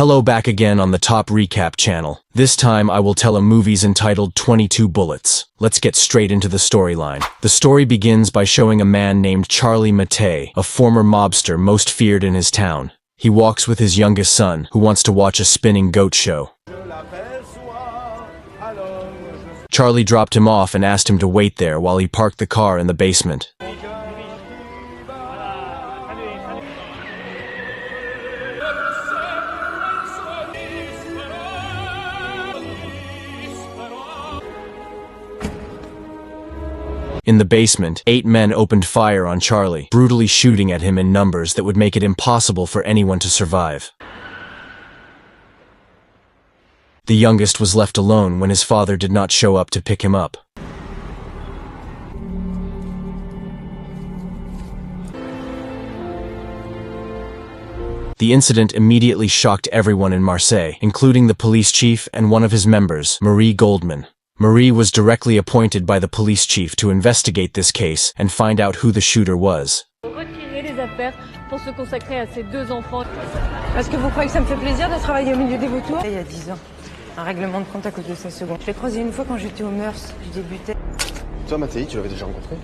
Hello, back again on the Top Recap channel. This time I will tell a movie's entitled 22 Bullets. Let's get straight into the storyline. The story begins by showing a man named Charlie Mattei, a former mobster most feared in his town. He walks with his youngest son, who wants to watch a spinning goat show. Charlie dropped him off and asked him to wait there while he parked the car in the basement. In the basement, 8 men opened fire on Charlie, brutally shooting at him in numbers that would make it impossible for anyone to survive. The youngest was left alone when his father did not show up to pick him up. The incident immediately shocked everyone in Marseille, including the police chief and one of his members, Marie Goldman. Marie was directly appointed by the police chief to investigate this case and find out who the shooter was. Retirer les affaires pour se consacrer à ses 2 enfants. Est-ce que vous croyez que ça me fait plaisir de travailler au milieu des vautours? Il y a 10 ans, un règlement de compte à cause de sa seconde. Je l'ai croisé une fois quand j'étais aux Mœurs, je débutais. Toi, Mattei, tu l'avais déjà rencontré?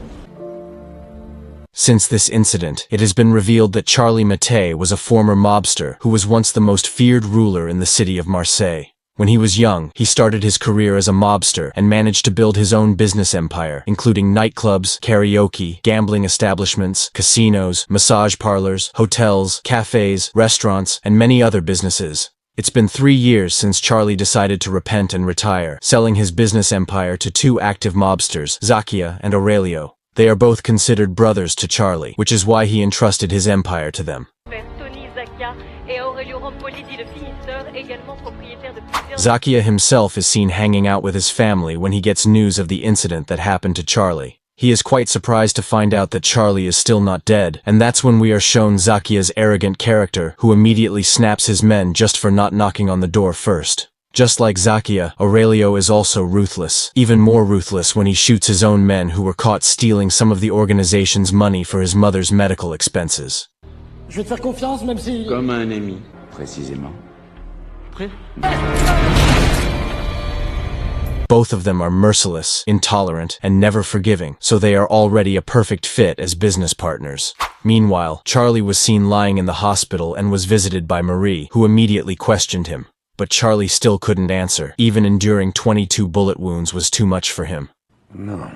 Since this incident, it has been revealed that Charlie Mattei was a former mobster who was once the most feared ruler in the city of Marseille. When he was young, he started his career as a mobster and managed to build his own business empire, including nightclubs, karaoke, gambling establishments, casinos, massage parlors, hotels, cafes, restaurants, and many other businesses. It's been 3 years since Charlie decided to repent and retire, selling his business empire to 2 active mobsters, Zacchia and Aurelio. They are both considered brothers to Charlie, which is why he entrusted his empire to them. Zacchia himself is seen hanging out with his family when he gets news of the incident that happened to Charlie. He is quite surprised to find out that Charlie is still not dead, and that's when we are shown Zacchia's arrogant character, who immediately snaps his men just for not knocking on the door first. Just like Zacchia, Aurelio is also ruthless, even more ruthless when he shoots his own men who were caught stealing some of the organization's money for his mother's medical expenses. Je vais te faire confiance même si... Comme un ami, précisément. Prêt? Both of them are merciless, intolerant, and never forgiving, so they are already a perfect fit as business partners. Meanwhile, Charlie was seen lying in the hospital and was visited by Marie, who immediately questioned him. But Charlie still couldn't answer. Even enduring 22 bullet wounds was too much for him. No.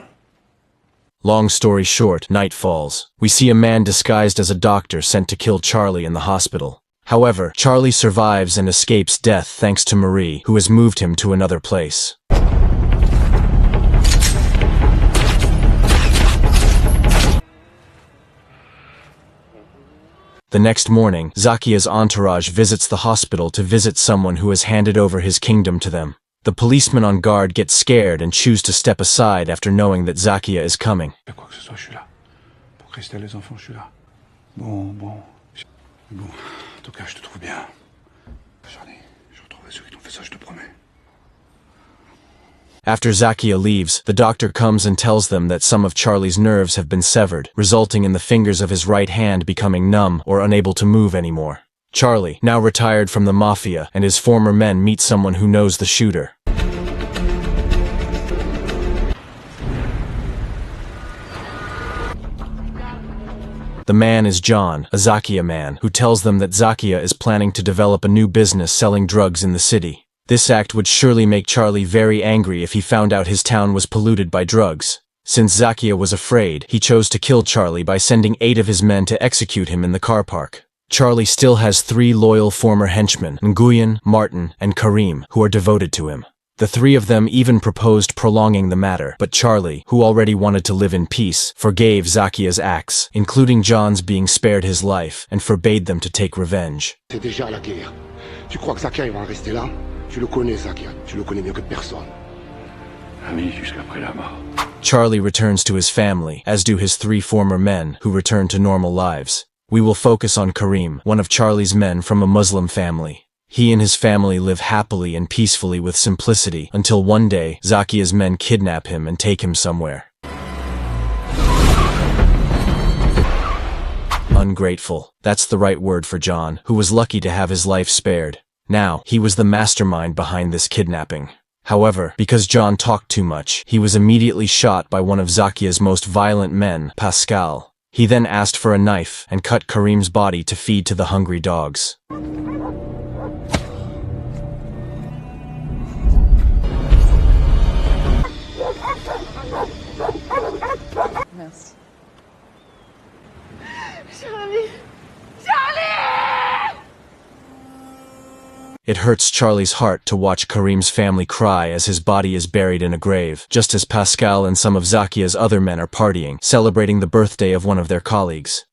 Long story short, night falls. We see a man disguised as a doctor sent to kill Charlie in the hospital. However, Charlie survives and escapes death thanks to Marie, who has moved him to another place. The next morning, Zacchia's entourage visits the hospital to visit someone who has handed over his kingdom to them. The policemen on guard get scared and choose to step aside after knowing that Zacchia is coming. Quoi que ce soit, je suis là. Pour Christelle, les enfants, je suis là. Bon. En tout cas, je te trouve bien. Charlie, je retrouverai ceux qui t'ont fait ça, je te promets. After Zacchia leaves, the doctor comes and tells them that some of Charlie's nerves have been severed, resulting in the fingers of his right hand becoming numb or unable to move anymore. Charlie, now retired from the mafia, and his former men meet someone who knows the shooter. The man is John, a Zacchia man, who tells them that Zacchia is planning to develop a new business selling drugs in the city. This act would surely make Charlie very angry if he found out his town was polluted by drugs. Since Zacchia was afraid, he chose to kill Charlie by sending 8 of his men to execute him in the car park. Charlie still has 3 loyal former henchmen, Nguyen, Martin, and Karim, who are devoted to him. The 3 of them even proposed prolonging the matter, but Charlie, who already wanted to live in peace, forgave Zacchia's acts, including John's being spared his life, and forbade them to take revenge. C'est déjà la guerre. Tu crois que Zacchia va en rester là? Tu le connais, Zacchia. Tu le connais mieux que personne. Ami jusqu'après la mort. Charlie returns to his family, as do his 3 former men, who return to normal lives. We will focus on Karim, one of Charlie's men from a Muslim family. He and his family live happily and peacefully with simplicity until one day, Zacchia's men kidnap him and take him somewhere. Ungrateful. That's the right word for John, who was lucky to have his life spared. Now, he was the mastermind behind this kidnapping. However, because John talked too much, he was immediately shot by one of Zakia's most violent men, Pascal. He then asked for a knife and cut Karim's body to feed to the hungry dogs. Merci. It hurts Charlie's heart to watch Karim's family cry as his body is buried in a grave, just as Pascal and some of Zakia's other men are partying, celebrating the birthday of one of their colleagues.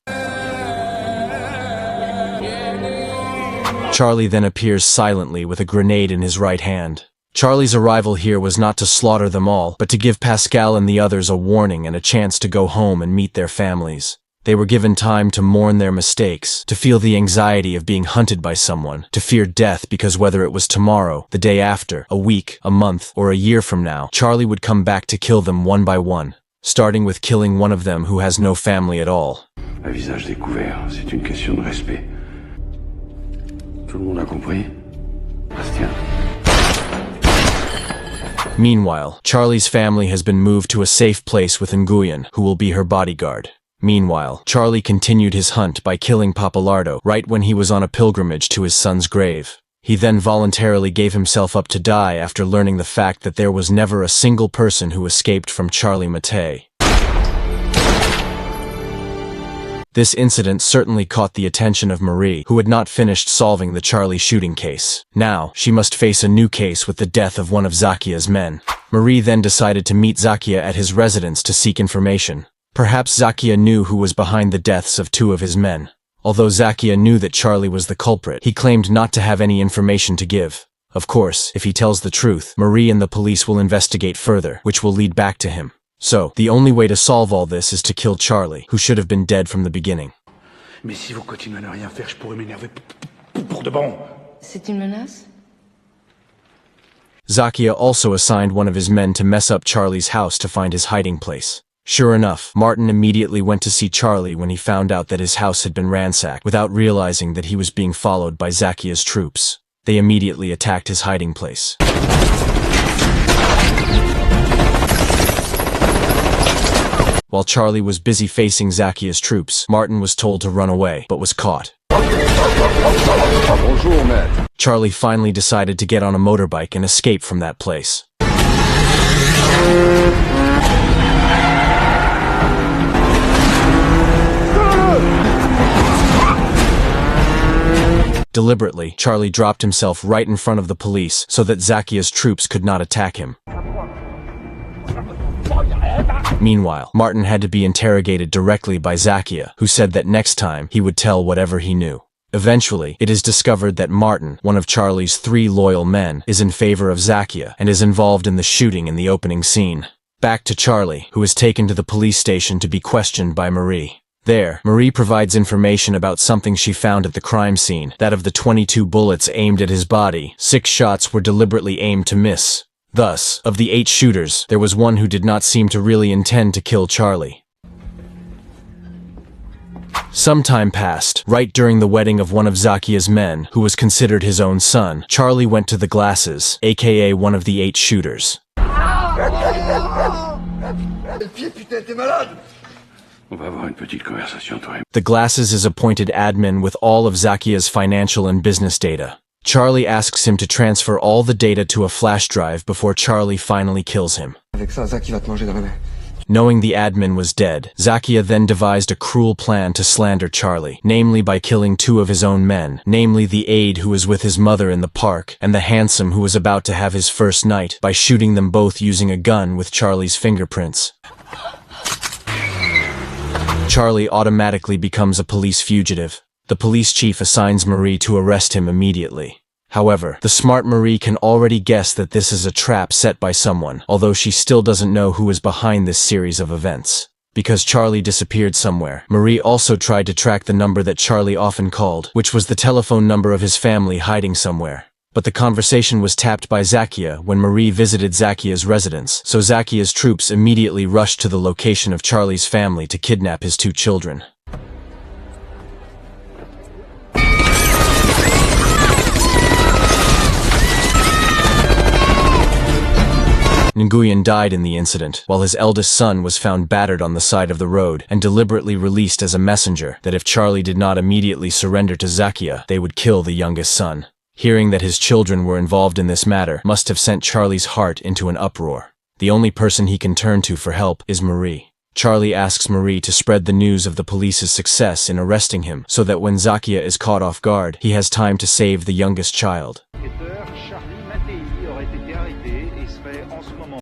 Charlie then appears silently with a grenade in his right hand. Charlie's arrival here was not to slaughter them all, but to give Pascal and the others a warning and a chance to go home and meet their families. They were given time to mourn their mistakes, to feel the anxiety of being hunted by someone, to fear death because whether it was tomorrow, the day after, a week, a month, or a year from now, Charlie would come back to kill them one by one, starting with killing one of them who has no family at all. Un visage découvert, c'est une question de respect. Tout le monde a compris? Bastien. Meanwhile, Charlie's family has been moved to a safe place with Nguyen, who will be her bodyguard. Meanwhile, Charlie continued his hunt by killing Papalardo right when he was on a pilgrimage to his son's grave. He then voluntarily gave himself up to die after learning the fact that there was never a single person who escaped from Charlie Mattei. This incident certainly caught the attention of Marie, who had not finished solving the Charlie shooting case. Now, she must face a new case with the death of one of Zakia's men. Marie then decided to meet Zakia at his residence to seek information. Perhaps Zakia knew who was behind the deaths of two of his men. Although Zakia knew that Charlie was the culprit, he claimed not to have any information to give. Of course, if he tells the truth, Marie and the police will investigate further, which will lead back to him. So, the only way to solve all this is to kill Charlie, who should have been dead from the beginning. Mais si vous continuez à ne rien faire, je pourrais m'énerver pour de bon. C'est une menace? Zakia also assigned one of his men to mess up Charlie's house to find his hiding place. Sure enough, Martin immediately went to see Charlie when he found out that his house had been ransacked, without realizing that he was being followed by Zakia's troops. They immediately attacked his hiding place. While Charlie was busy facing Zakia's troops, Martin was told to run away, but was caught. Bonjour, maître. Charlie finally decided to get on a motorbike and escape from that place. Deliberately, Charlie dropped himself right in front of the police so that Zakia's troops could not attack him. Meanwhile, Martin had to be interrogated directly by Zakia, who said that next time he would tell whatever he knew. Eventually, it is discovered that Martin, one of Charlie's 3 loyal men, is in favor of Zakia and is involved in the shooting in the opening scene. Back to Charlie, who is taken to the police station to be questioned by Marie. There, Marie provides information about something she found at the crime scene, that of the 22 bullets aimed at his body, 6 shots were deliberately aimed to miss. Thus, of the 8 shooters, there was one who did not seem to really intend to kill Charlie. Some time passed. Right during the wedding of one of Zakia's men, who was considered his own son, Charlie went to the Glasses, aka one of the 8 shooters. On va avoir une petite conversation, toi et moi. The Glasses is appointed admin with all of Zakia's financial and business data. Charlie asks him to transfer all the data to a flash drive before Charlie finally kills him. Avec ça, Zaki va te manger dans la main. Knowing the admin was dead, Zakia then devised a cruel plan to slander Charlie, namely by killing 2 of his own men, namely the aide who was with his mother in the park and the handsome who was about to have his first night, by shooting them both using a gun with Charlie's fingerprints. Charlie automatically becomes a police fugitive. The police chief assigns Marie to arrest him immediately. However, the smart Marie can already guess that this is a trap set by someone, although she still doesn't know who is behind this series of events. Because Charlie disappeared somewhere, Marie also tried to track the number that Charlie often called, which was the telephone number of his family hiding somewhere. But the conversation was tapped by Zakia when Marie visited Zakia's residence, so Zakia's troops immediately rushed to the location of Charlie's family to kidnap his 2 children. Nguyen died in the incident, while his eldest son was found battered on the side of the road and deliberately released as a messenger that if Charlie did not immediately surrender to Zakia, they would kill the youngest son. Hearing that his children were involved in this matter must have sent Charlie's heart into an uproar. The only person he can turn to for help is Marie. Charlie asks Marie to spread the news of the police's success in arresting him so that when Zakia is caught off guard, he has time to save the youngest child.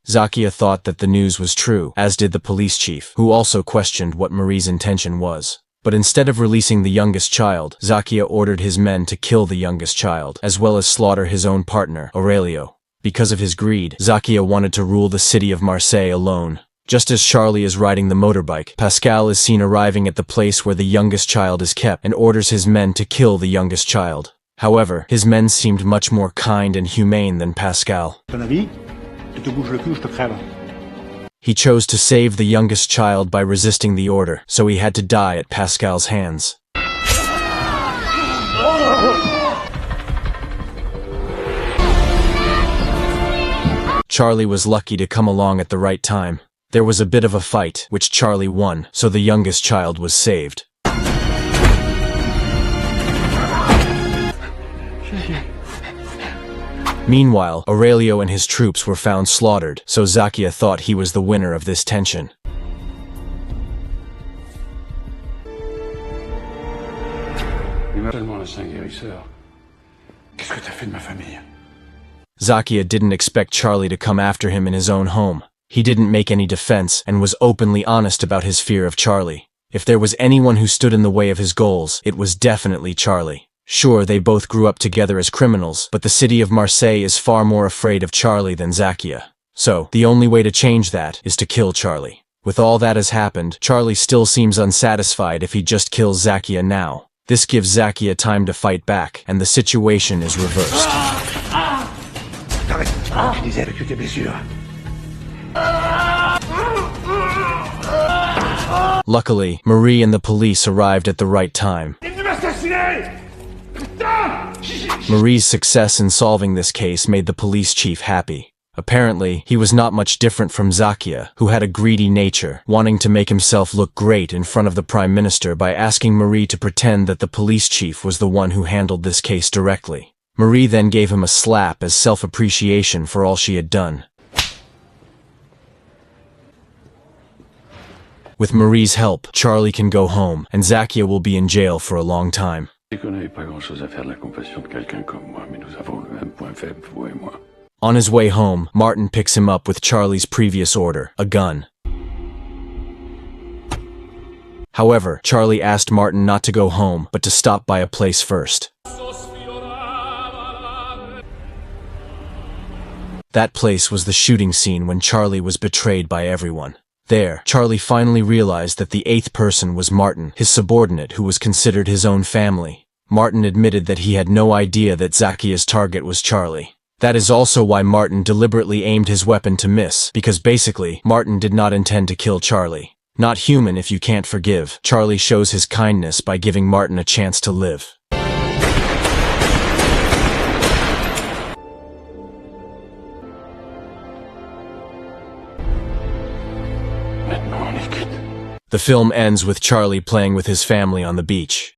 Zakia thought that the news was true, as did the police chief, who also questioned what Marie's intention was. But instead of releasing the youngest child, Zakia ordered his men to kill the youngest child, as well as slaughter his own partner, Aurelio. Because of his greed, Zakia wanted to rule the city of Marseille alone. Just as Charlie is riding the motorbike, Pascal is seen arriving at the place where the youngest child is kept and orders his men to kill the youngest child. However, his men seemed much more kind and humane than Pascal. He chose to save the youngest child by resisting the order, so he had to die at Pascal's hands. Charlie was lucky to come along at the right time. There was a bit of a fight, which Charlie won, so the youngest child was saved. Meanwhile, Aurelio and his troops were found slaughtered, so Zakia thought he was the winner of this tension. Il m'a tellement laissé un guérisseur. Qu'est-ce que t'as fait de ma famille? Zakia didn't expect Charlie to come after him in his own home. He didn't make any defense and was openly honest about his fear of Charlie. If there was anyone who stood in the way of his goals, it was definitely Charlie. Sure, they both grew up together as criminals, but the city of Marseille is far more afraid of Charlie than Zakia. So, the only way to change that is to kill Charlie. With all that has happened, Charlie still seems unsatisfied if he just kills Zakia now. This gives Zakia time to fight back, and the situation is reversed. T'arrêtes, je disais avec tes blessures. Luckily, Marie and the police arrived at the right time. Marie's success in solving this case made the police chief happy. Apparently, he was not much different from Zakia, who had a greedy nature, wanting to make himself look great in front of the Prime Minister by asking Marie to pretend that the police chief was the one who handled this case directly. Marie then gave him a slap as self-appreciation for all she had done. With Marie's help, Charlie can go home, and Zakia will be in jail for a long time. Je sais qu'on n'avait pas grand-chose à faire de la compassion de quelqu'un comme moi, mais nous avons le même point faible, vous et moi. On his way home, Martin picks him up with Charlie's previous order, a gun. However, Charlie asked Martin not to go home, but to stop by a place first. That place was the shooting scene when Charlie was betrayed by everyone. There, Charlie finally realized that the eighth person was Martin, his subordinate who was considered his own family. Martin admitted that he had no idea that Zakia's target was Charlie. That is also why Martin deliberately aimed his weapon to miss, because basically, Martin did not intend to kill Charlie. Not human if you can't forgive, Charlie shows his kindness by giving Martin a chance to live. The film ends with Charlie playing with his family on the beach.